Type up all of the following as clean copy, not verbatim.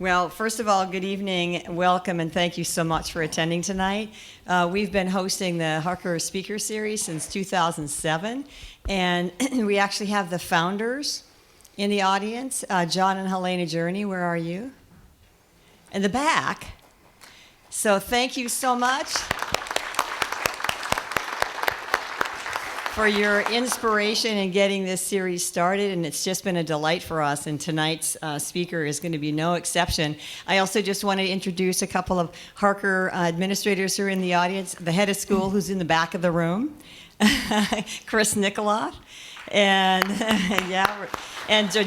Well, first of all, good evening, welcome, and thank you so much for attending tonight. We've been hosting the Harker Speaker Series since 2007, and we actually have the founders in the audience. John and Helena Journey, where are you? In the back. So thank you so much for your inspiration in getting this series started, and it's just been a delight for us, and tonight's speaker is going to be no exception. I also just want to introduce a couple of Harker administrators who are in the audience, the head of school who's in the back of the room, Chris Nicola, and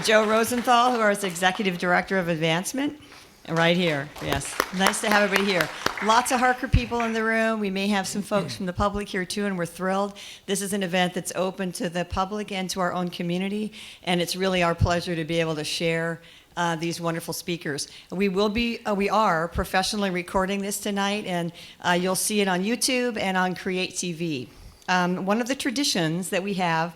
Joe Rosenthal, who is Executive Director of Advancement. Right here, yes. Nice to have everybody here. Lots of Harker people in the room. We may have some folks from the public here too, and we're thrilled. This is an event that's open to the public and to our own community, and it's really our pleasure to be able to share these wonderful speakers. We are professionally recording this tonight, and you'll see it on YouTube and on Create TV. One of the traditions that we have,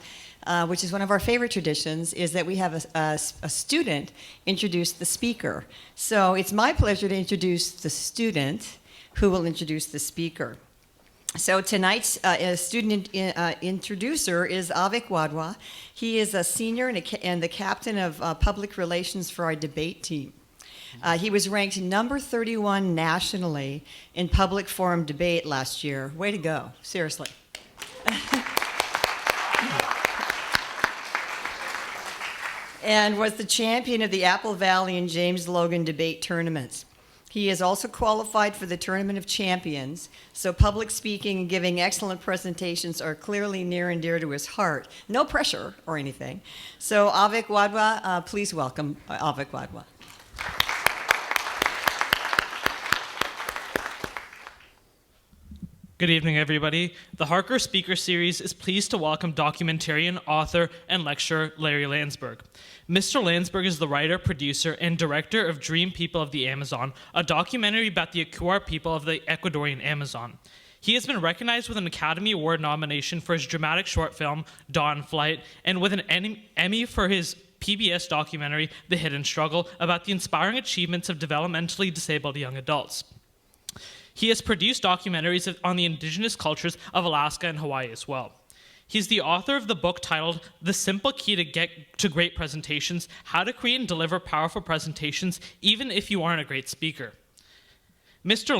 which is one of our favorite traditions, is that we have a student introduce the speaker. So it's my pleasure to introduce the student who will introduce the speaker. So tonight's student introducer is Avik Wadhwa. He is a senior and the captain of public relations for our debate team. He was ranked number 31 nationally in public forum debate last year. Way to go, seriously. And was the champion of the Apple Valley and James Logan debate tournaments. He is also qualified for the Tournament of Champions, so public speaking and giving excellent presentations are clearly near and dear to his heart. No pressure or anything. So Avik Wadhwa, please welcome Avik Wadhwa. Good evening, everybody. The Harker Speaker Series is pleased to welcome documentarian, author, and lecturer Larry Lansburgh. Mr. Lansburgh is the writer, producer, and director of Dream People of the Amazon, a documentary about the Akuar people of the Ecuadorian Amazon. He has been recognized with an Academy Award nomination for his dramatic short film, Dawn Flight, and with an Emmy for his PBS documentary, The Hidden Struggle, about the inspiring achievements of developmentally disabled young adults. He has produced documentaries on the indigenous cultures of Alaska and Hawaii as well. He's the author of the book titled The Simple Key to Get to Great Presentations, How to Create and Deliver Powerful Presentations Even If You Aren't a Great Speaker. Mr.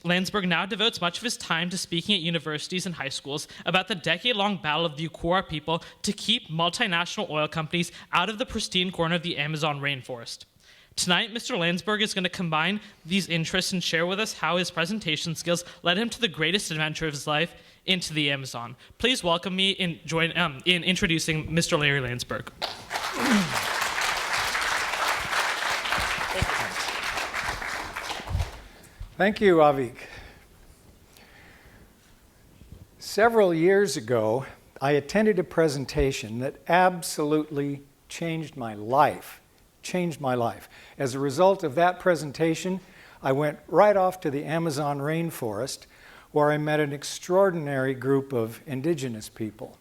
Lansburgh now devotes much of his time to speaking at universities and high schools about the decade-long battle of the Akuar people to keep multinational oil companies out of the pristine corner of the Amazon rainforest. Tonight, Mr. Lansburgh is going to combine these interests and share with us how his presentation skills led him to the greatest adventure of his life, into the Amazon. Please welcome me in introducing Mr. Larry Lansburgh. Thank you, Avik. Several years ago, I attended a presentation that absolutely changed my life. As a result of that presentation, I went right off to the Amazon rainforest, where I met an extraordinary group of indigenous people.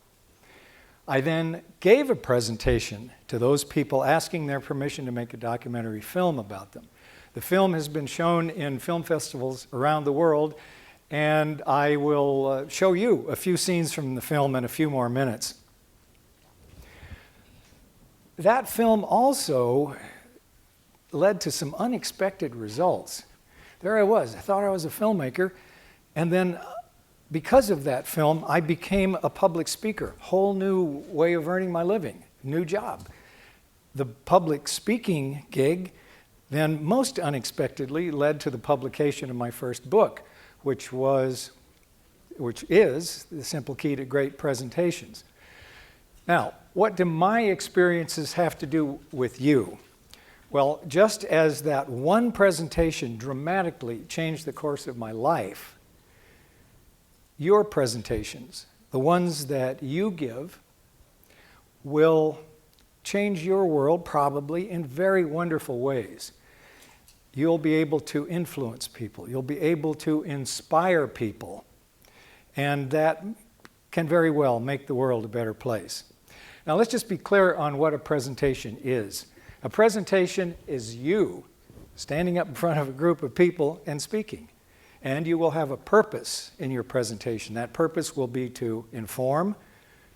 I then gave a presentation to those people asking their permission to make a documentary film about them. The film has been shown in film festivals around the world, and I will show you a few scenes from the film in a few more minutes. That film also led to some unexpected results. There I was, I thought I was a filmmaker, and then because of that film, I became a public speaker. Whole new way of earning my living, new job. The public speaking gig then most unexpectedly led to the publication of my first book, which is The Simple Key to Great Presentations. Now, what do my experiences have to do with you? Well, just as that one presentation dramatically changed the course of my life, your presentations, the ones that you give, will change your world probably in very wonderful ways. You'll be able to influence people. You'll be able to inspire people. And that can very well make the world a better place. Now let's just be clear on what a presentation is. A presentation is you standing up in front of a group of people and speaking. And you will have a purpose in your presentation. That purpose will be to inform,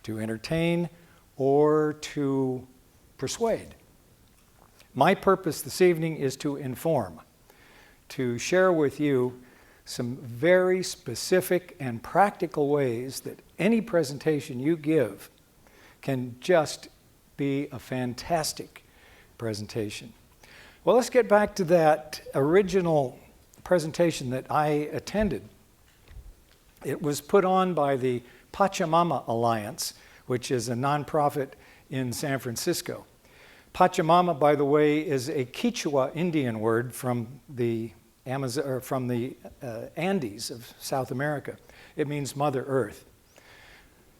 to entertain, or to persuade. My purpose this evening is to inform, to share with you some very specific and practical ways that any presentation you give can just be a fantastic presentation. Well, let's get back to that original presentation that I attended. It was put on by the Pachamama Alliance, which is a nonprofit in San Francisco. Pachamama, by the way, is a Quechua Indian word from the Amazon, or from the Andes of South America. It means Mother Earth.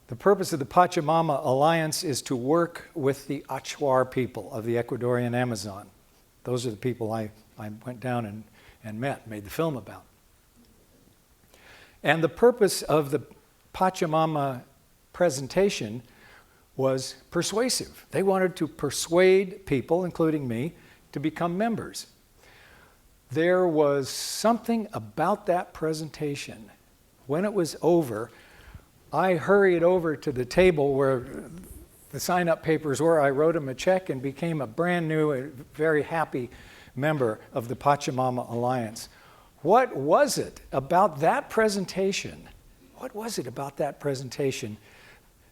The purpose of the Pachamama Alliance is to work with the Achuar people of the Ecuadorian Amazon. Those are the people I went down and met, made the film about. And the purpose of the Pachamama presentation was persuasive. They wanted to persuade people, including me, to become members. There was something about that presentation. When it was over, I hurried over to the table where the sign-up papers were. I wrote them a check and became a brand new, very happy member of the Pachamama Alliance. What was it about that presentation? What was it about that presentation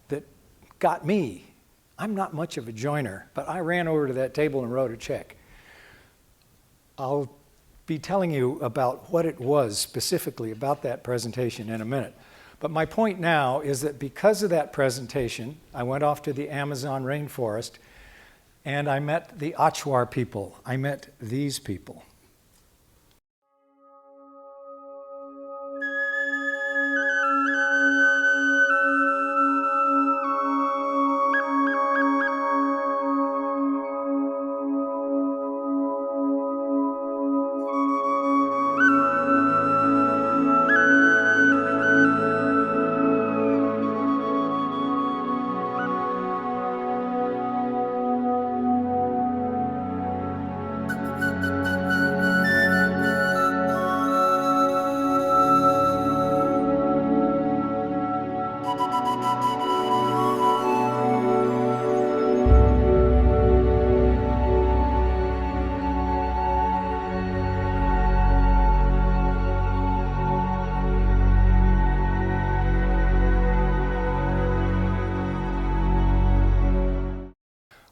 that got me? I'm not much of a joiner, but I ran over to that table and wrote a check. I'll be telling you about what it was specifically about that presentation in a minute. But my point now is that because of that presentation, I went off to the Amazon rainforest and I met the Achuar people. I met these people.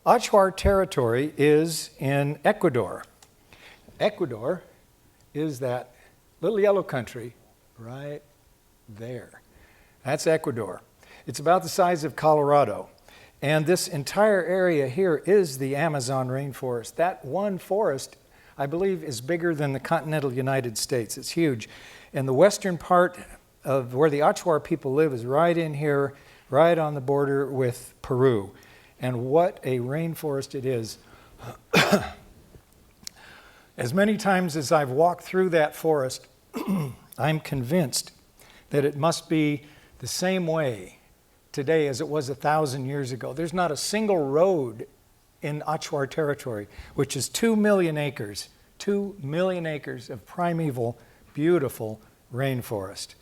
Achuar territory is in Ecuador. Ecuador is that little yellow country right there. That's Ecuador. It's about the size of Colorado. And this entire area here is the Amazon rainforest. That one forest, I believe, is bigger than the continental United States. It's huge. And the western part of where the Achuar people live is right in here, right on the border with Peru. And what a rainforest it is. As many times as I've walked through that forest, I'm convinced that it must be the same way today as it was 1,000 years ago. There's not a single road in Achuar territory, which is 2 million acres, 2 million acres of primeval, beautiful rainforest.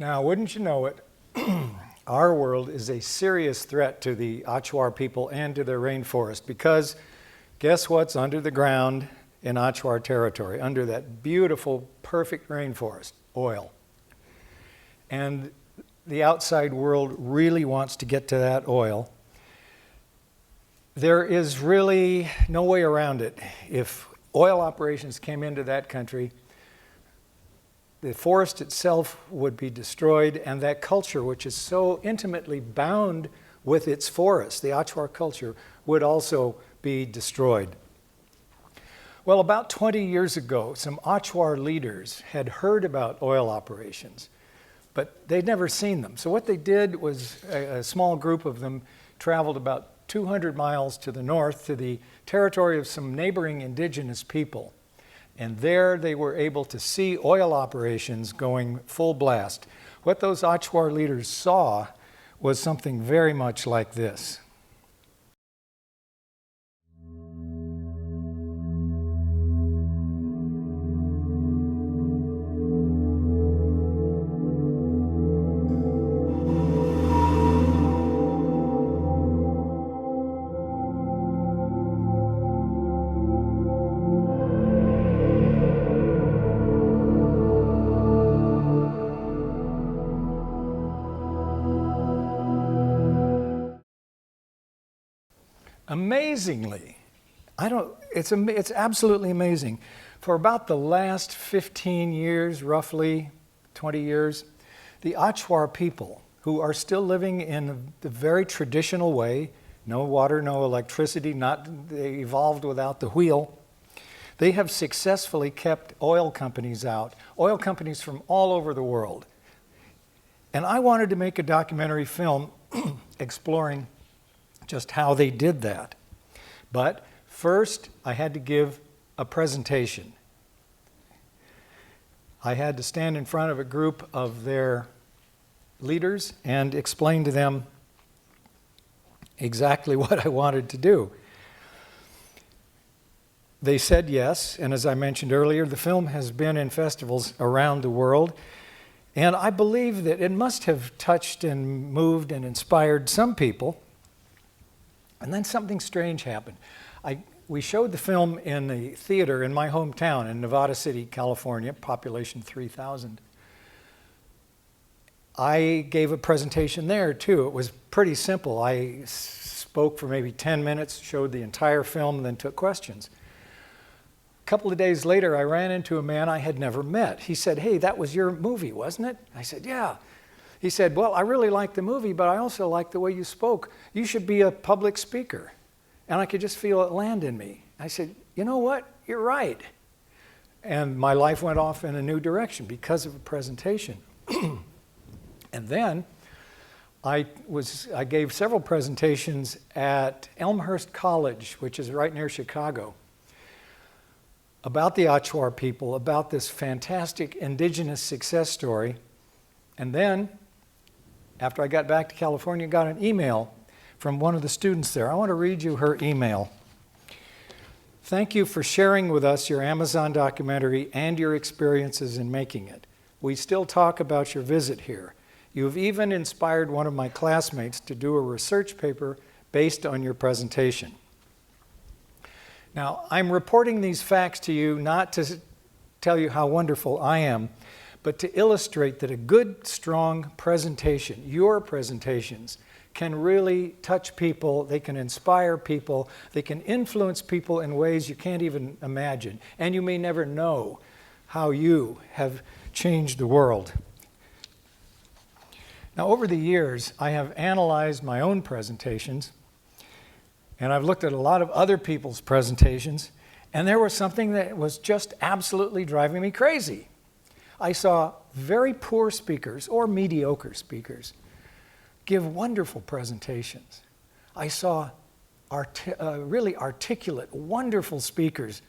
Now, wouldn't you know it, our world is a serious threat to the Achuar people and to their rainforest, because guess what's under the ground in Achuar territory, under that beautiful, perfect rainforest? Oil. And the outside world really wants to get to that oil. There is really no way around it. If oil operations came into that country, the forest itself would be destroyed, and that culture, which is so intimately bound with its forest, the Achuar culture, would also be destroyed. Well, about 20 years ago, some Achuar leaders had heard about oil operations, but they'd never seen them. So what they did was a small group of them traveled about 200 miles to the north to the territory of some neighboring indigenous people. And there they were able to see oil operations going full blast. What those Achuar leaders saw was something very much like this. Amazingly, it's absolutely amazing. For about the last 15 years, roughly 20 years, the Achuar people, who are still living in the very traditional way, no water, no electricity, they evolved without the wheel, they have successfully kept oil companies out, oil companies from all over the world. And I wanted to make a documentary film exploring just how they did that. But first, I had to give a presentation. I had to stand in front of a group of their leaders and explain to them exactly what I wanted to do. They said yes, and as I mentioned earlier, the film has been in festivals around the world, and I believe that it must have touched and moved and inspired some people. And then something strange happened. We showed the film in the theater in my hometown in Nevada City, California, population 3,000. I gave a presentation there too. It was pretty simple. I spoke for maybe 10 minutes, showed the entire film, and then took questions. A couple of days later, I ran into a man I had never met. He said, "Hey, that was your movie, wasn't it?" I said, "Yeah." He said, "Well, I really liked the movie, but I also liked the way you spoke. You should be a public speaker." And I could just feel it land in me. I said, "You know what? You're right." And my life went off in a new direction because of a presentation. And then I gave several presentations at Elmhurst College, which is right near Chicago, about the Achuar people, about this fantastic indigenous success story. And then, after I got back to California, got an email from one of the students there. I want to read you her email. "Thank you for sharing with us your Amazon documentary and your experiences in making it. We still talk about your visit here. You have even inspired one of my classmates to do a research paper based on your presentation." Now, I'm reporting these facts to you not to tell you how wonderful I am, but to illustrate that a good, strong presentation, your presentations, can really touch people, they can inspire people, they can influence people in ways you can't even imagine. And you may never know how you have changed the world. Now, over the years, I have analyzed my own presentations, and I've looked at a lot of other people's presentations, and there was something that was just absolutely driving me crazy. I saw very poor speakers or mediocre speakers give wonderful presentations. I saw really articulate, wonderful speakers,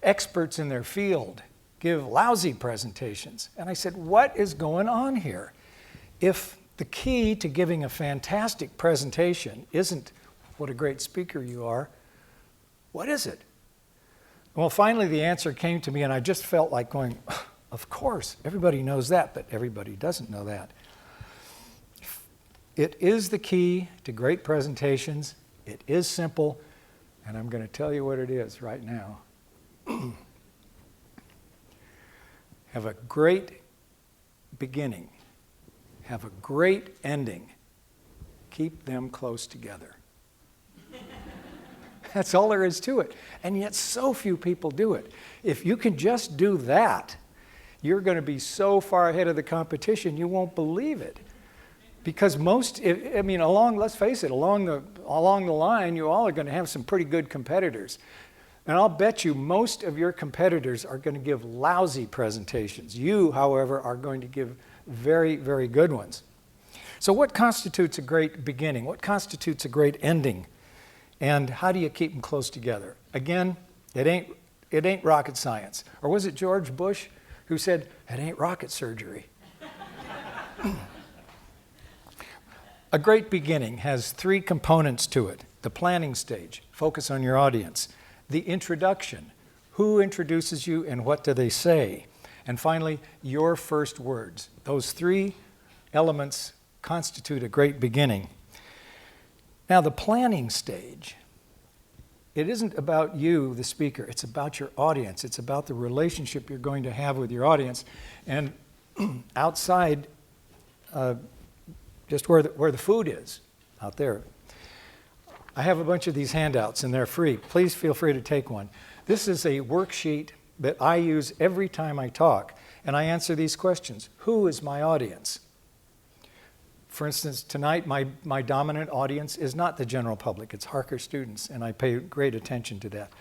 experts in their field, give lousy presentations. And I said, what is going on here? If the key to giving a fantastic presentation isn't what a great speaker you are, what is it? Well, finally the answer came to me, and I just felt like going, Of course, everybody knows that, but everybody doesn't know that. It is the key to great presentations. It is simple, and I'm going to tell you what it is right now. Have a great beginning. Have a great ending. Keep them close together. That's all there is to it. And yet so few people do it. If you can just do that, you're going to be so far ahead of the competition, you won't believe it. Because let's face it, along the line, you all are going to have some pretty good competitors. And I'll bet you most of your competitors are going to give lousy presentations. You, however, are going to give very, very good ones. So what constitutes a great beginning? What constitutes a great ending? And how do you keep them close together? Again, it ain't rocket science. Or was it George Bush who said, it ain't rocket surgery? A great beginning has three components to it. The planning stage, focus on your audience. The introduction, who introduces you and what do they say? And finally, your first words. Those three elements constitute a great beginning. Now, the planning stage, it isn't about you, the speaker. It's about your audience. It's about the relationship you're going to have with your audience. And outside, just where the food is, out there. I have a bunch of these handouts, and they're free. Please feel free to take one. This is a worksheet that I use every time I talk, and I answer these questions. Who is my audience? For instance, tonight, my dominant audience is not the general public. It's Harker students, and I pay great attention to that.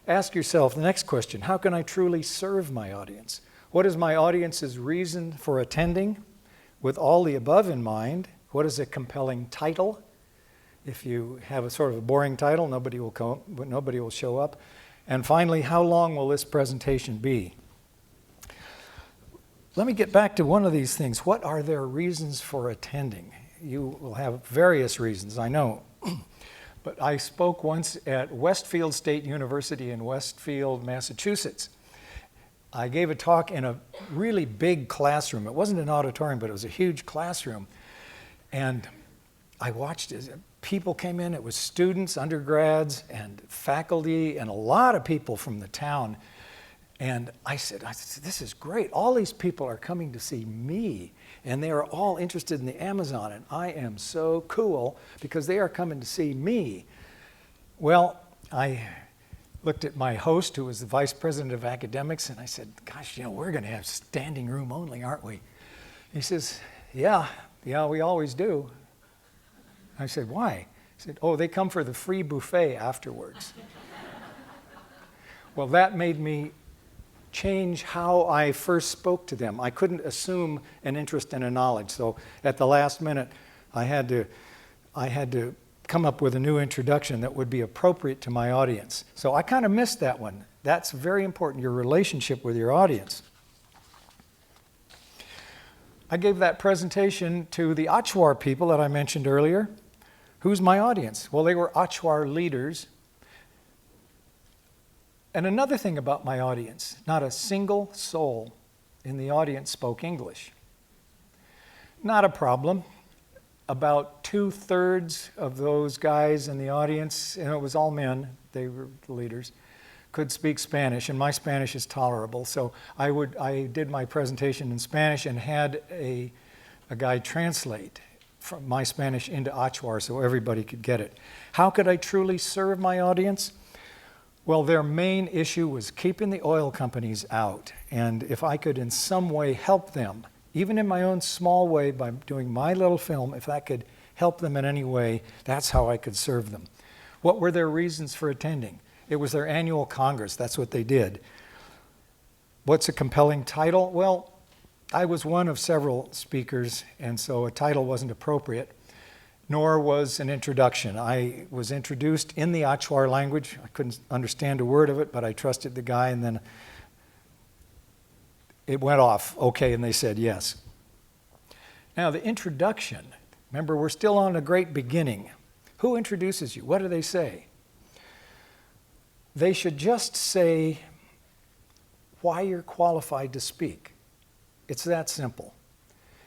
Ask yourself the next question. How can I truly serve my audience? What is my audience's reason for attending? With all the above in mind, what is a compelling title? If you have a sort of a boring title, nobody will show up. And finally, how long will this presentation be? Let me get back to one of these things. What are their reasons for attending? You will have various reasons, I know. But I spoke once at Westfield State University in Westfield, Massachusetts. I gave a talk in a really big classroom. It wasn't an auditorium, but it was a huge classroom. And I watched as people came in. It was students, undergrads, and faculty, and a lot of people from the town. And I said, this is great. All these people are coming to see me, and they are all interested in the Amazon, and I am so cool because they are coming to see me. Well, I looked at my host, who was the vice president of academics, and I said, gosh, we're going to have standing room only, aren't we? He says, yeah, we always do. I said, why? He said, oh, they come for the free buffet afterwards. Well, that made me change how I first spoke to them. I couldn't assume an interest and a knowledge, so at the last minute, I had to come up with a new introduction that would be appropriate to my audience. So I kind of missed that one. That's very important, your relationship with your audience. I gave that presentation to the Achwar people that I mentioned earlier. Who's my audience? Well, they were Achwar leaders. And another thing about my audience, not a single soul in the audience spoke English. Not a problem. About 2/3 of those guys in the audience, and it was all men, they were the leaders, could speak Spanish, and my Spanish is tolerable. So I did my presentation in Spanish and had a guy translate from my Spanish into Achwar so everybody could get it. How could I truly serve my audience? Well, their main issue was keeping the oil companies out, and if I could in some way help them, even in my own small way by doing my little film, if I could help them in any way, that's how I could serve them. What were their reasons for attending? It was their annual Congress. That's what they did. What's a compelling title? Well, I was one of several speakers, and so a title wasn't appropriate, nor was an introduction. I was introduced in the Achwar language. I couldn't understand a word of it, but I trusted the guy, and then it went off okay, and they said yes. Now, the introduction, remember, we're still on a great beginning. Who introduces you? What do they say? They should just say why you're qualified to speak. It's that simple.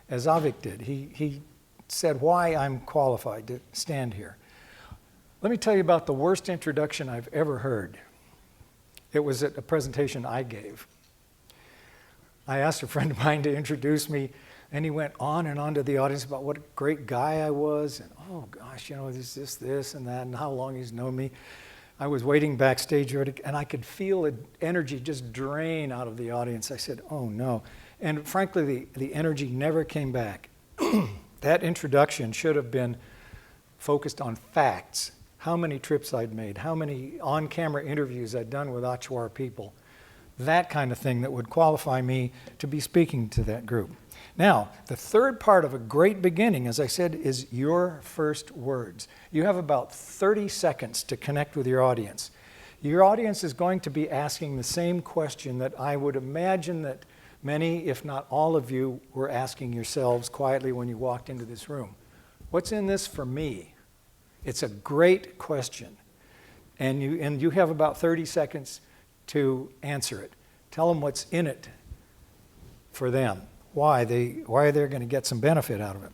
As Avik did, he said why I'm qualified to stand here. Let me tell you about the worst introduction I've ever heard. It was at a presentation I gave. I asked a friend of mine to introduce me, and he went on and on to the audience about what a great guy I was, and oh gosh, you know, this and that, and how long he's known me. I was waiting backstage, and I could feel the energy just drain out of the audience. I said, oh no. And frankly, the energy never came back. That introduction should have been focused on facts. How many trips I'd made, how many on-camera interviews I'd done with Achuar people. That kind of thing that would qualify me to be speaking to that group. Now, the third part of a great beginning, as I said, is your first words. You have about 30 seconds to connect with your audience. Your audience is going to be asking the same question that I would imagine that many, if not all of you, were asking yourselves quietly when you walked into this room. What's in this for me? It's a great question. And you have about 30 seconds to answer it. Tell them what's in it for them, why they're going to get some benefit out of it.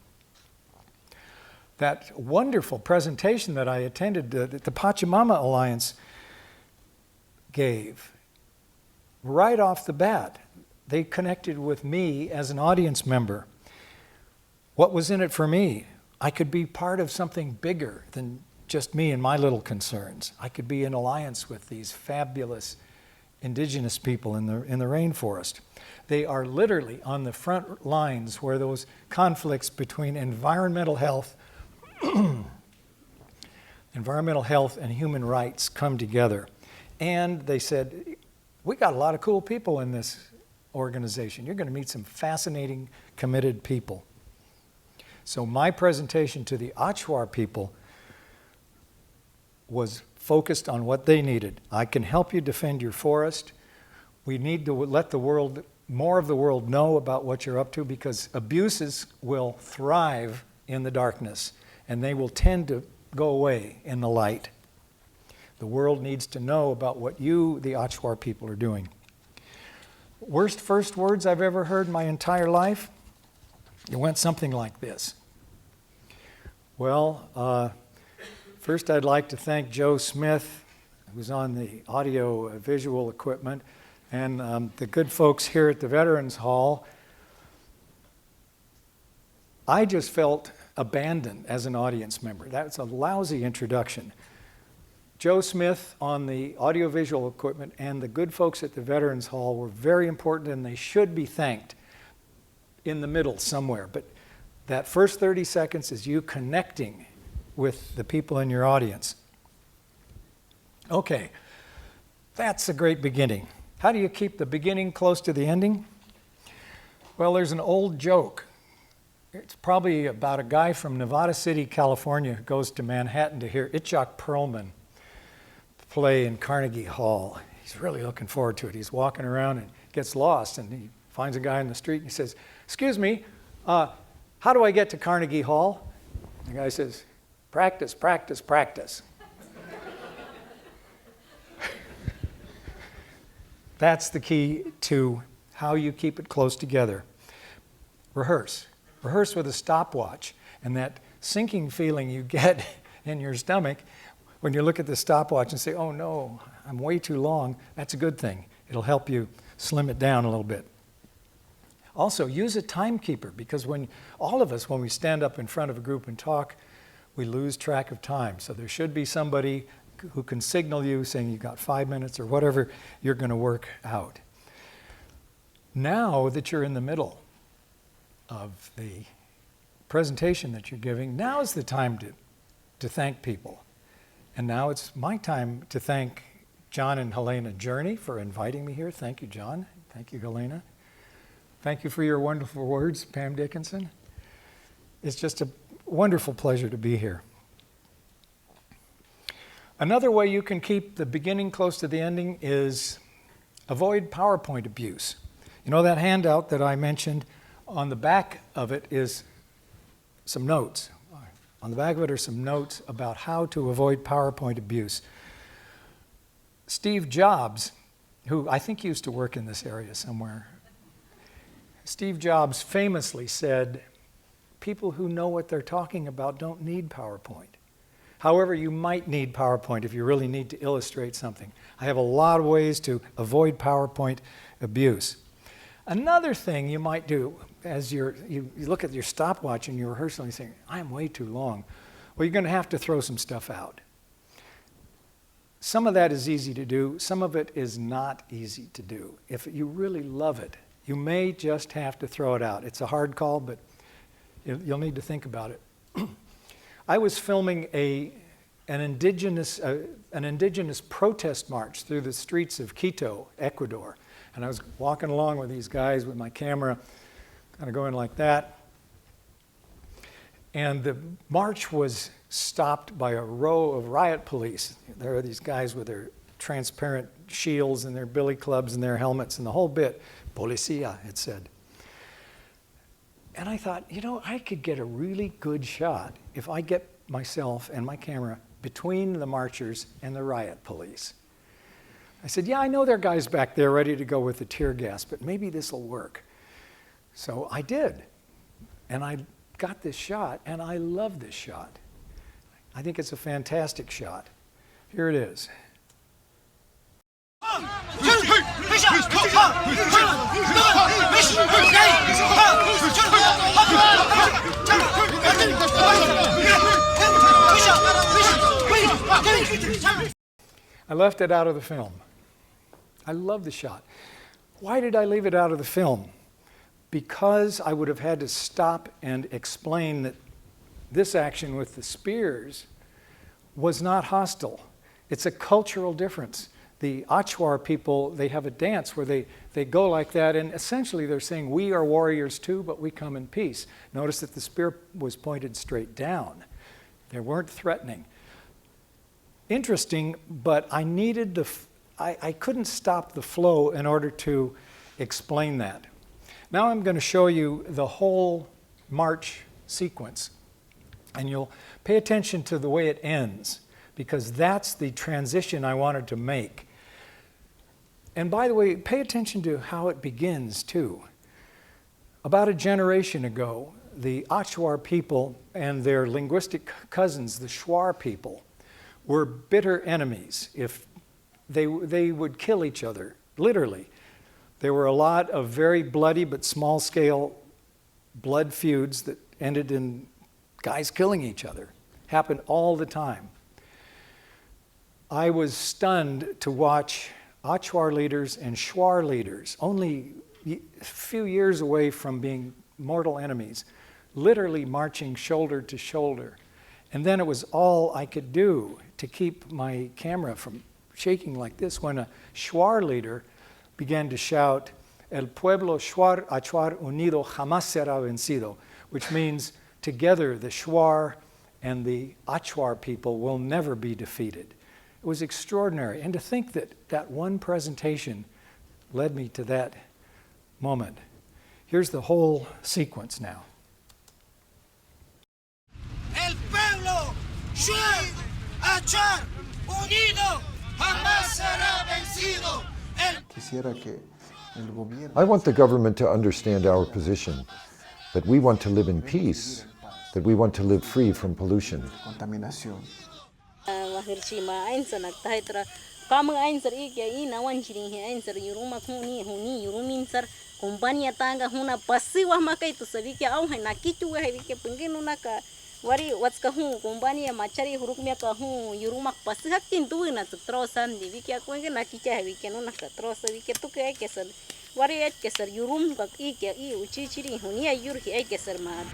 That wonderful presentation that I attended that the Pachamama Alliance gave, right off the bat, they connected with me as an audience member. What was in it for me? I could be part of something bigger than just me and my little concerns. I could be in alliance with these fabulous indigenous people in the rainforest. They are literally on the front lines where those conflicts between environmental health and human rights come together. And they said, we got a lot of cool people in this organization. You're going to meet some fascinating, committed people. So my presentation to the Achuar people was focused on what they needed. I can help you defend your forest. We need to let the world, more of the world, know about what you're up to, because abuses will thrive in the darkness and they will tend to go away in the light. The world needs to know about what you, the Achuar people, are doing. Worst first words I've ever heard in my entire life? It went something like this. Well, first I'd like to thank Joe Smith, who's on the audio visual equipment, and the good folks here at the Veterans Hall. I just felt abandoned as an audience member. That's a lousy introduction. Joe Smith on the audiovisual equipment and the good folks at the Veterans Hall were very important, and they should be thanked in the middle somewhere. But that first 30 seconds is you connecting with the people in your audience. Okay, that's a great beginning. How do you keep the beginning close to the ending? Well, there's an old joke. It's probably about a guy from Nevada City, California, who goes to Manhattan to hear Itzhak Perlman play in Carnegie Hall. He's really looking forward to it. He's walking around and gets lost, and he finds a guy in the street and he says, "Excuse me, how do I get to Carnegie Hall?" The guy says, "Practice, practice, practice." That's the key to how you keep it close together. Rehearse. Rehearse with a stopwatch, and that sinking feeling you get in your stomach when you look at the stopwatch and say, "Oh no, I'm way too long," that's a good thing. It'll help you slim it down a little bit. Also, use a timekeeper, because when all of us, when we stand up in front of a group and talk, we lose track of time. So there should be somebody who can signal you saying you've got 5 minutes or whatever you're going to work out. Now that you're in the middle of the presentation that you're giving, now is the time to thank people. And now it's my time to thank John and Helena Journey for inviting me here. Thank you, John. Thank you, Helena. Thank you for your wonderful words, Pam Dickinson. It's just a wonderful pleasure to be here. Another way you can keep the beginning close to the ending is avoid PowerPoint abuse. You know that handout that I mentioned? On the back of it is some notes. On the back of it are some notes about how to avoid PowerPoint abuse. Steve Jobs, who I think used to work in this area somewhere. Steve Jobs famously said, people who know what they're talking about don't need PowerPoint. However, you might need PowerPoint if you really need to illustrate something. I have a lot of ways to avoid PowerPoint abuse. Another thing you might do as you look at your stopwatch and you're rehearsing and you think, I'm way too long. Well, you're going to have to throw some stuff out. Some of that is easy to do. Some of it is not easy to do. If you really love it, you may just have to throw it out. It's a hard call, but you'll need to think about it. I was filming an indigenous protest march through the streets of Quito, Ecuador. And I was walking along with these guys with my camera, kind of going like that. And the march was stopped by a row of riot police. There are these guys with their transparent shields and their billy clubs and their helmets and the whole bit. Policia, it said. And I thought, you know, I could get a really good shot if I get myself and my camera between the marchers and the riot police. I said, yeah, I know there are guys back there ready to go with the tear gas, but maybe this will work. So I did. And I got this shot, and I love this shot. I think it's a fantastic shot. Here it is. I left it out of the film. I love the shot. Why did I leave it out of the film? Because I would have had to stop and explain that this action with the spears was not hostile. It's a cultural difference. The Achuar people, they have a dance where they go like that, and essentially they're saying, we are warriors too, but we come in peace. Notice that the spear was pointed straight down. They weren't threatening. Interesting, but I needed I couldn't stop the flow in order to explain that. Now I'm going to show you the whole march sequence, and you'll pay attention to the way it ends, because that's the transition I wanted to make. And by the way, pay attention to how it begins too. About a generation ago, the Achuar people and their linguistic cousins, the Shuar people, were bitter enemies. If they would kill each other, literally. There were a lot of very bloody but small-scale blood feuds that ended in guys killing each other. Happened all the time. I was stunned to watch Achuar leaders and Shuar leaders, only a few years away from being mortal enemies, literally marching shoulder to shoulder. And then it was all I could do to keep my camera from shaking like this when a Shuar leader began to shout, El pueblo Shuar Achuar unido jamás será vencido, which means together the Shuar and the Achuar people will never be defeated. It was extraordinary. And to think that that one presentation led me to that moment. Here's the whole sequence now. El pueblo Shuar Achuar unido jamás será vencido. I want the government to understand our position, that we want to live in peace, that we want to live free from pollution. Wari what's kahun kumbani machari hurukmia kahun yurumak pasi hakin tuina tu trosan di wiki aku engen nakicha wiki no nak trosa wiki tu ke kesar wari et kesar yurum kak I ke I uchi chiri hunia yur ki ai kesar mar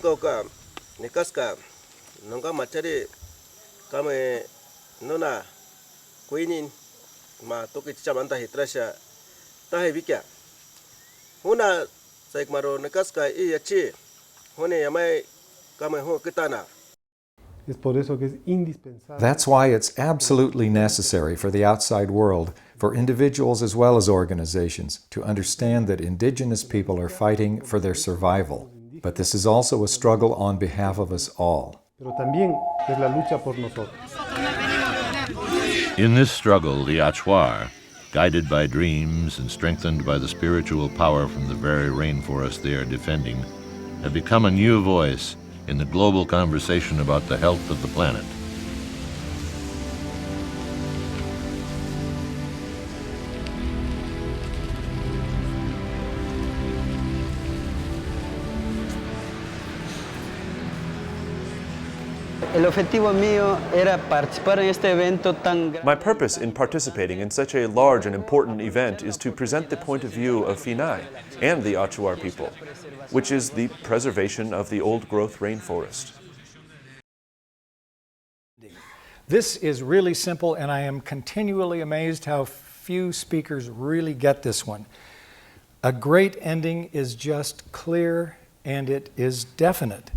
Kauka, Nikaska, Nonga Machari, Kame Nona, Queenin, Ma Toki Chamanta Hitrasha, Tahevika. Huna, Saikmaro Nikaska, Iachi, Hone Yamai, Kame Ho Kitana. Es por eso que es indispensable. That's why it's absolutely necessary for the outside world, for individuals as well as organizations, to understand that indigenous people are fighting for their survival. But this is also a struggle on behalf of us all. Pero también es la lucha por nosotros. In this struggle, the Achuar, guided by dreams and strengthened by the spiritual power from the very rainforest they are defending, have become a new voice in the global conversation about the health of the planet. My purpose in participating in such a large and important event is to present the point of view of Finai and the Achuar people, which is the preservation of the old-growth rainforest. This is really simple, and I am continually amazed how few speakers really get this one. A great ending is just clear, and it is definite.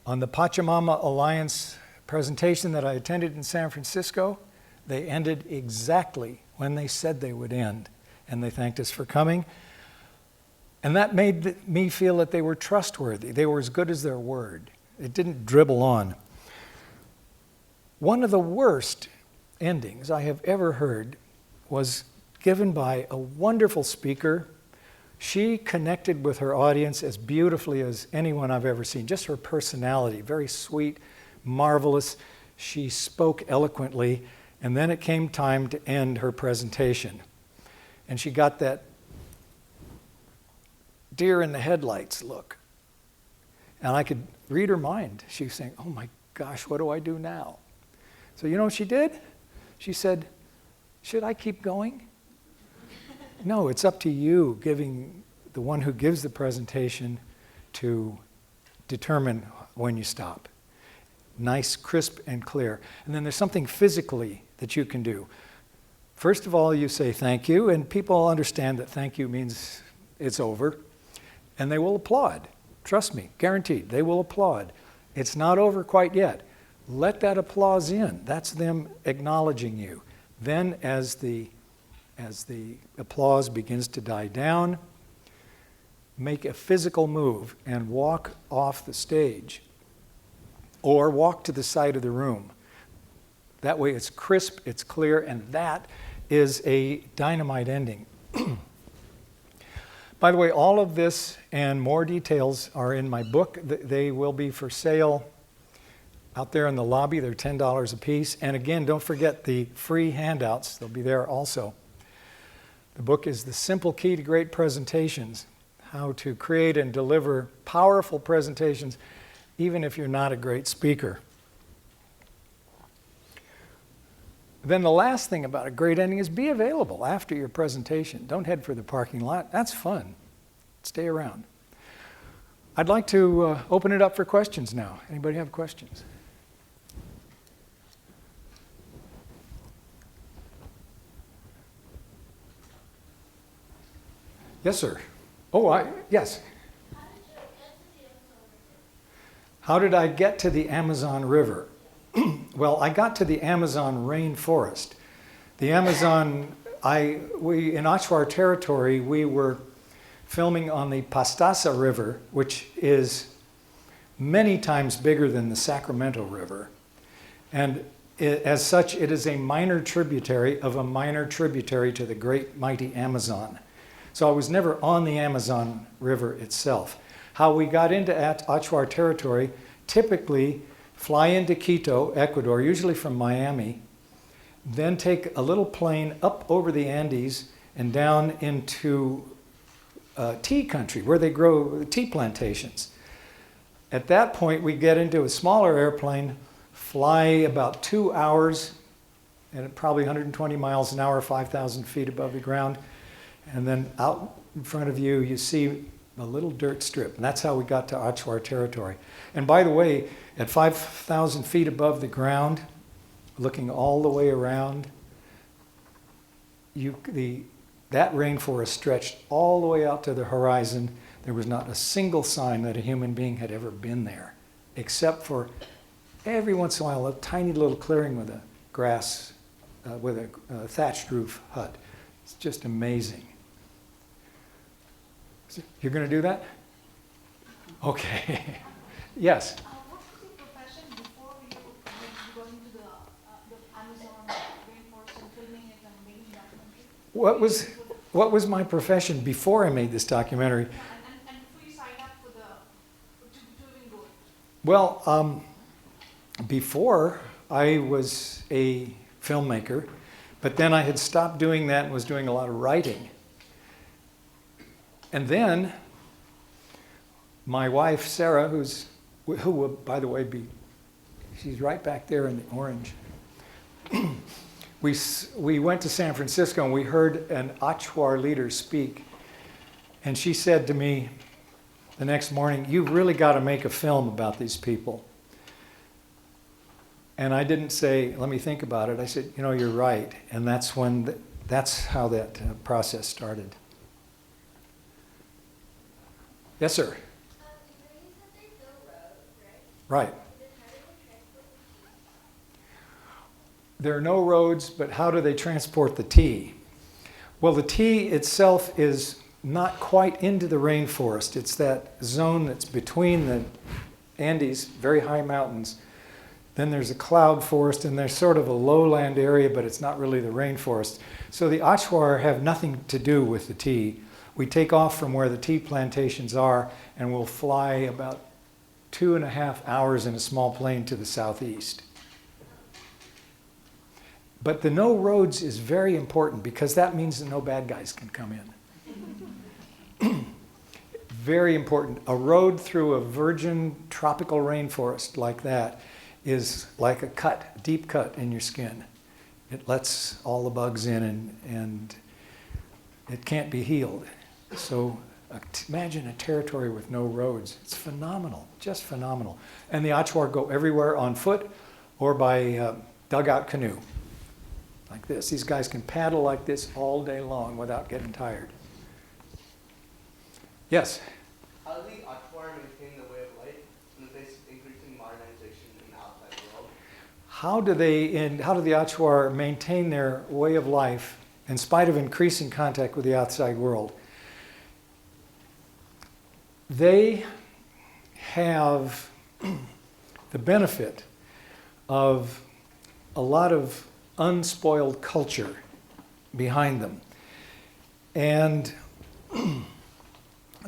On the Pachamama Alliance presentation that I attended in San Francisco, they ended exactly when they said they would end, and they thanked us for coming. And that made me feel that they were trustworthy. They were as good as their word. It didn't dribble on. One of the worst endings I have ever heard was given by a wonderful speaker. She connected with her audience as beautifully as anyone I've ever seen. Just her personality, very sweet, marvelous. She spoke eloquently, and then it came time to end her presentation. And she got that deer in the headlights look. And I could read her mind. She was saying, oh my gosh, what do I do now? So you know what she did? She said, should I keep going? No, it's up to you, the one who gives the presentation, to determine when you stop. Nice, crisp, and clear. And then there's something physically that you can do. First of all, you say thank you, and people understand that thank you means it's over, and they will applaud. Trust me, guaranteed, they will applaud. It's not over quite yet. Let that applause in. That's them acknowledging you. Then as the applause begins to die down, make a physical move and walk off the stage, or walk to the side of the room. That way it's crisp, it's clear, and that is a dynamite ending. By the way, all of this and more details are in my book. They will be for sale out there in the lobby. They're $10 a piece. And again, don't forget the free handouts. They'll be there also. The book is The Simple Key to Great Presentations: How to Create and Deliver Powerful Presentations, even if you're not a great speaker. Then the last thing about a great ending is be available after your presentation. Don't head for the parking lot. That's fun. Stay around. I'd like to open it up for questions now. Anybody have questions? Yes, sir. Oh, yes. How did I get to the Amazon River? Well, I got to the Amazon rainforest. The Amazon, in Achuar territory, we were filming on the Pastaza River, which is many times bigger than the Sacramento River. And as such, it is a minor tributary of a minor tributary to the great mighty Amazon. So I was never on the Amazon River itself. How we got into Achuar territory, typically fly into Quito, Ecuador, usually from Miami, then take a little plane up over the Andes and down into tea country, where they grow tea plantations. At that point, we get into a smaller airplane, fly about 2 hours, and probably 120 miles an hour, 5,000 feet above the ground, and then out in front of you, you see a little dirt strip. And that's how we got to Achuar territory. And by the way, at 5,000 feet above the ground, looking all the way around, that rainforest stretched all the way out to the horizon. There was not a single sign that a human being had ever been there, except for every once in a while, a tiny little clearing with a grass, with a thatched roof hut. It's just amazing. You're going to do that? Okay. Yes? What was your profession before you got into the Amazon rainforest and filming it and making documentaries? What was my profession before I made this documentary? And before you signed up for to even go? Well, before I was a filmmaker, but then I had stopped doing that and was doing a lot of writing. And then my wife, Sarah, who will, by the way, she's right back there in the orange. We went to San Francisco and we heard an Achuar leader speak. And she said to me the next morning, "You've really got to make a film about these people." And I didn't say, "Let me think about it." I said, "You know, you're right." And that's how that process started. Yes, sir. Right. There are no roads, but how do they transport the tea? Well, the tea itself is not quite into the rainforest. It's that zone that's between the Andes, very high mountains. Then there's a cloud forest, and there's sort of a lowland area, but it's not really the rainforest. So the Achuar have nothing to do with the tea. We take off from where the tea plantations are, and we'll fly about 2.5 hours in a small plane to the southeast. But the no roads is very important because that means that no bad guys can come in. Very important. A road through a virgin tropical rainforest like that is like a cut, deep cut in your skin. It lets all the bugs in and it can't be healed. So imagine a territory with no roads. It's phenomenal, just phenomenal. And the Achuar go everywhere on foot or by dugout canoe, like this. These guys can paddle like this all day long without getting tired. Yes? How do the Achuar maintain the way of life in the face of increasing modernization in the outside world? How do the Achuar maintain their way of life in spite of increasing contact with the outside world? They have the benefit of a lot of unspoiled culture behind them. And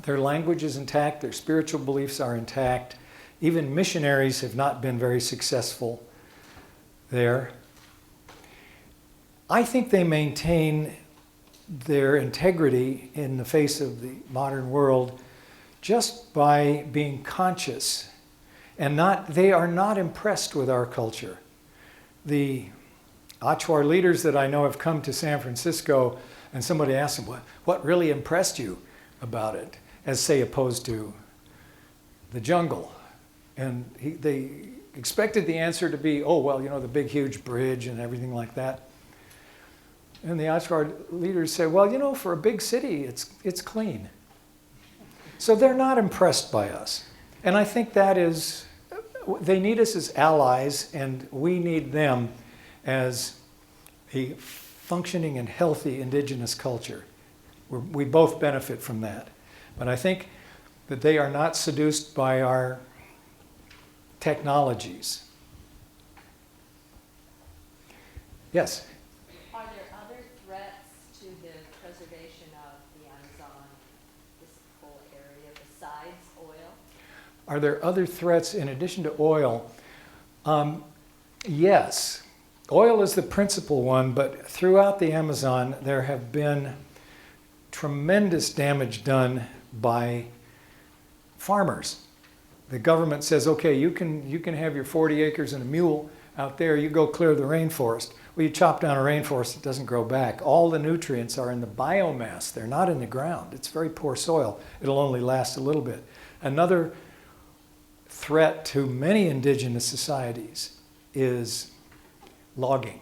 their language is intact, their spiritual beliefs are intact. Even missionaries have not been very successful there. I think they maintain their integrity in the face of the modern world just by being conscious and they are not impressed with our culture. The Achuar leaders that I know have come to San Francisco and somebody asked them, what really impressed you about it? As say opposed to the jungle. And they expected the answer to be, oh, well, you know, the big, huge bridge and everything like that. And the Achuar leaders say, well, you know, for a big city, it's clean. So they're not impressed by us. And I think that is, they need us as allies, and we need them as a functioning and healthy indigenous culture. We both benefit from that. But I think that they are not seduced by our technologies. Yes? Are there other threats to the preservation of the Amazon, this whole area, besides oil? Are there other threats in addition to oil? Yes. Oil is the principal one, but throughout the Amazon there have been tremendous damage done by farmers. The government says, okay, you can have your 40 acres and a mule out there, you go clear the rainforest. Well, you chop down a rainforest, it doesn't grow back. All the nutrients are in the biomass, they're not in the ground. It's very poor soil. It'll only last a little bit. Another threat to many indigenous societies is logging.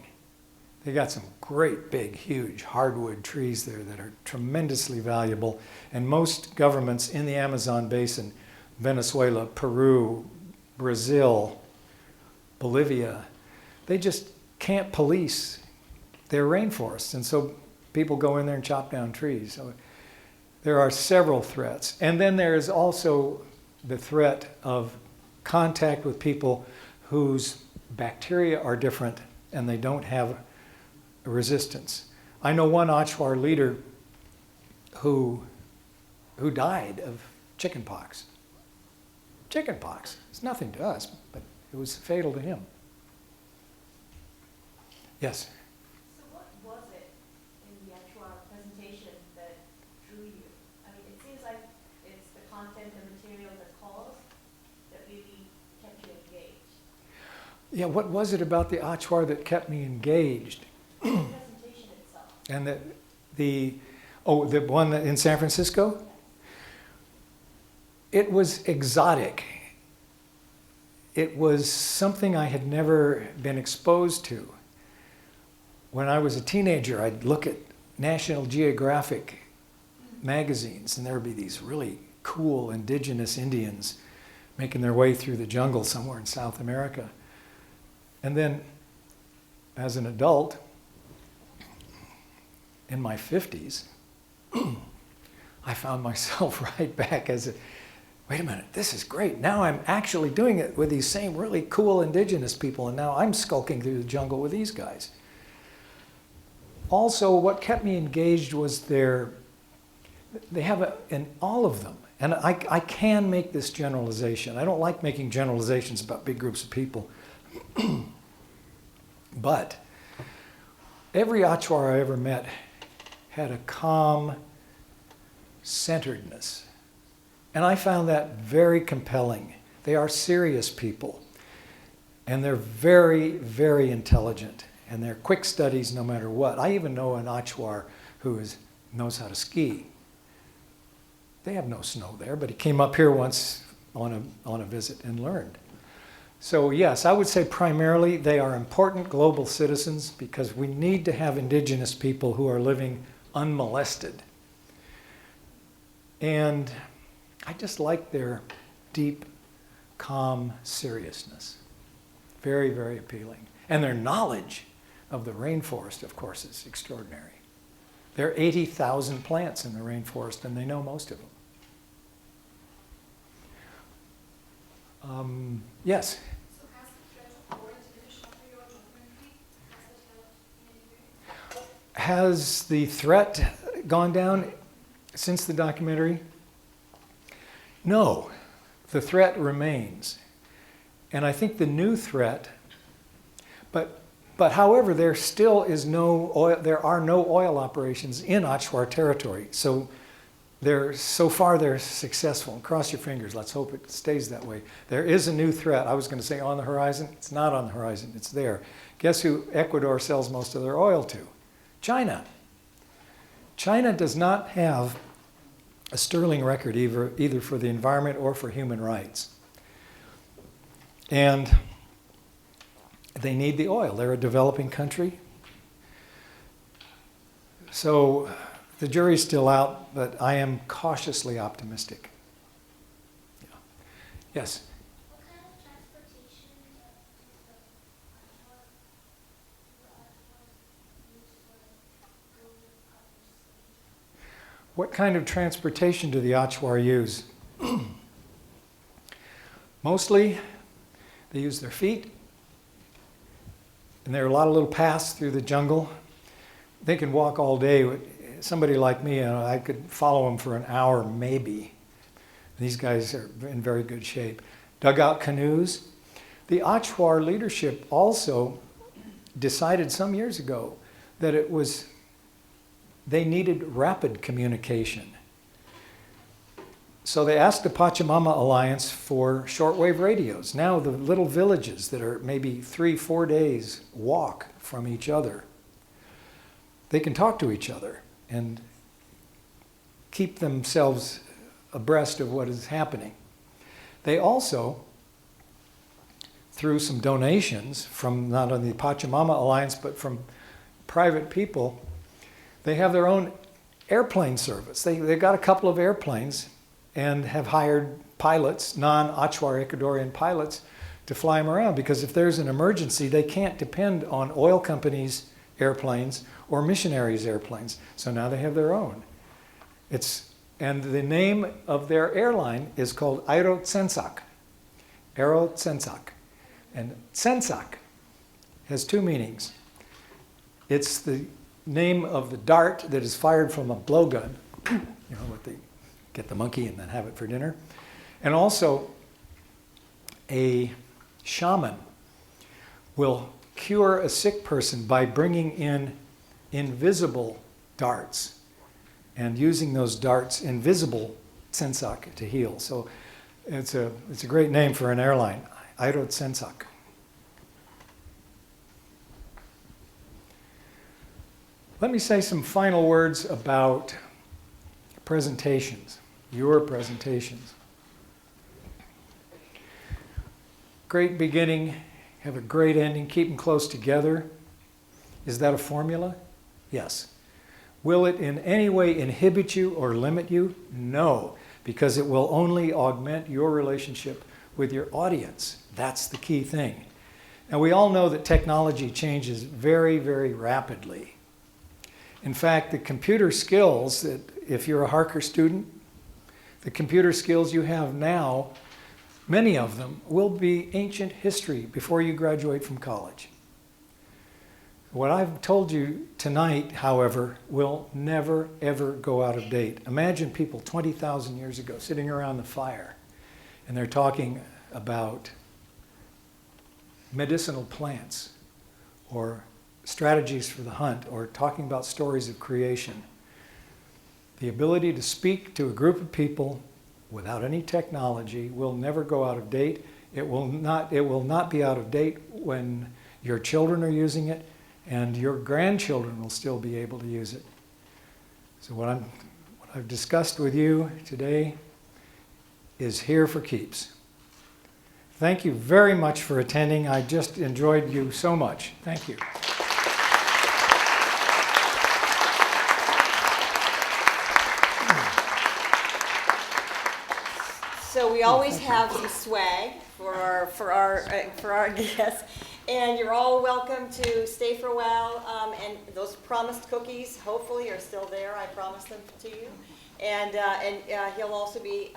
They got some great big, huge hardwood trees there that are tremendously valuable. And most governments in the Amazon basin, Venezuela, Peru, Brazil, Bolivia, they just can't police their rainforests. And so people go in there and chop down trees. So there are several threats. And then there is also the threat of contact with people whose bacteria are different and they don't have a resistance. I know one Achuar leader who died of chickenpox. Chickenpox. It's nothing to us, but it was fatal to him. Yes? So what was it in the Achuar presentation that drew you? I mean, it seems like it's the content, the material, the cause that really kept you engaged. Yeah, what was it about the Achuar that kept me engaged? The presentation itself. And the one in San Francisco? It was exotic. It was something I had never been exposed to. When I was a teenager, I'd look at National Geographic magazines, and there would be these really cool indigenous Indians making their way through the jungle somewhere in South America. And then, as an adult, in my 50s, I found myself right back as wait a minute, this is great. Now I'm actually doing it with these same really cool indigenous people, and now I'm skulking through the jungle with these guys. Also, what kept me engaged was they have in all of them, and I can make this generalization. I don't like making generalizations about big groups of people, but every Achuar I ever met had a calm centeredness. And I found that very compelling. They are serious people. And they're very, very intelligent. And they're quick studies no matter what. I even know an Achuar who knows how to ski. They have no snow there, but he came up here once on a visit and learned. So yes, I would say primarily they are important global citizens because we need to have indigenous people who are living unmolested. And I just like their deep, calm seriousness. Very, very appealing. And their knowledge of the rainforest, of course, is extraordinary. There are 80,000 plants in the rainforest, and they know most of them. Yes? So has the threat of war diminished after your documentary? Has the threat gone down since the documentary? No, the threat remains. And I think the new threat, but however, there still is no oil, there are no oil operations in Achuar territory. So far they're successful. Cross your fingers, let's hope it stays that way. There is a new threat. I was going to say on the horizon. It's not on the horizon, it's there. Guess who Ecuador sells most of their oil to? China. China does not have a sterling record either for the environment or for human rights. And they need the oil. They're a developing country. So the jury's still out, but I am cautiously optimistic. Yeah. Yes? What kind of transportation do the Achuar use? Mostly, they use their feet. And there are a lot of little paths through the jungle. They can walk all day. Somebody like me, I could follow them for an hour, maybe. These guys are in very good shape. Dugout canoes. The Achuar leadership also decided some years ago that they needed rapid communication. So they asked the Pachamama Alliance for shortwave radios. Now the little villages that are maybe 3-4 days walk from each other, they can talk to each other and keep themselves abreast of what is happening. They also, through some donations from not only the Pachamama Alliance, but from private people, they have their own airplane service. They've got a couple of airplanes and have hired pilots, non-Achuar Ecuadorian pilots, to fly them around, because if there's an emergency, they can't depend on oil companies' airplanes or missionaries' airplanes. So now they have their own. And the name of their airline is called Aero Tsensak. Aero Tsensak. And Tsensak has two meanings. It's the name of the dart that is fired from a blowgun, you know, what they get the monkey and then have it for dinner. And also, a shaman will cure a sick person by bringing in invisible darts and using those darts, invisible Tsensak, to heal. So it's a great name for an airline, Aero Tsensak. Let me say some final words about presentations, your presentations. Great beginning, have a great ending, keep them close together. Is that a formula? Yes. Will it in any way inhibit you or limit you? No, because it will only augment your relationship with your audience. That's the key thing. And we all know that technology changes very, very rapidly. In fact, the computer skills that, if you're a Harker student, the computer skills you have now, many of them will be ancient history before you graduate from college. What I've told you tonight, however, will never, ever go out of date. Imagine people 20,000 years ago sitting around the fire, and they're talking about medicinal plants or strategies for the hunt, or talking about stories of creation. The ability to speak to a group of people without any technology will never go out of date. It will not be out of date when your children are using it, and your grandchildren will still be able to use it. So what I've discussed with you today is here for keeps. Thank you very much for attending. I just enjoyed you so much. Thank you. So we always have some swag for our guests, and you're all welcome to stay for a while. And those promised cookies, hopefully, are still there. I promised them to you, and he'll also be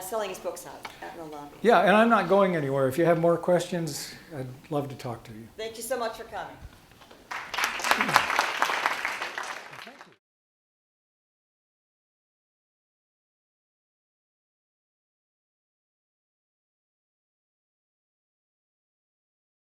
selling his books out in the lobby. Yeah, and I'm not going anywhere. If you have more questions, I'd love to talk to you. Thank you so much for coming.